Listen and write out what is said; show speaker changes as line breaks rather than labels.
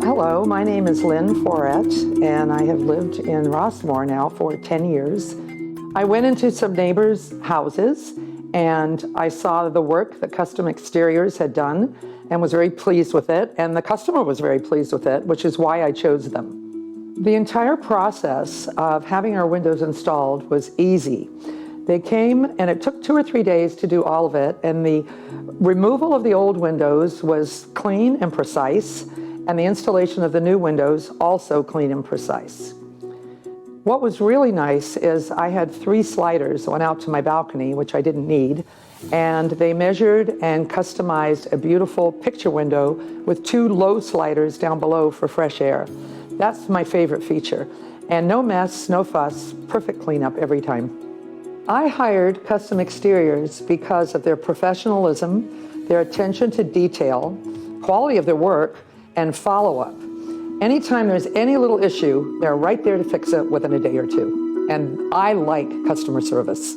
Hello, my name is Lynn and I have lived in Rossmoor now for 10 years. I went into some neighbors' houses and I saw the work that Custom Exteriors had done and was very pleased with it, and the customer was very pleased with it, which is why I chose them. The entire process of having our windows installed was easy. They came and it took 2 or 3 days to do all of it, and the removal of the old windows was clean and precise, and the installation of the new windows also clean and precise. What was really nice is I had 3 sliders that went out to my balcony, which I didn't need, and they measured and customized a beautiful picture window with 2 low sliders down below for fresh air. That's my favorite feature. And no mess, no fuss, perfect cleanup every time. I hired Custom Exteriors because of their professionalism, their attention to detail, quality of their work, and follow-up. Anytime there's any little issue, they're right there to fix it within a day or 2. And I like customer service.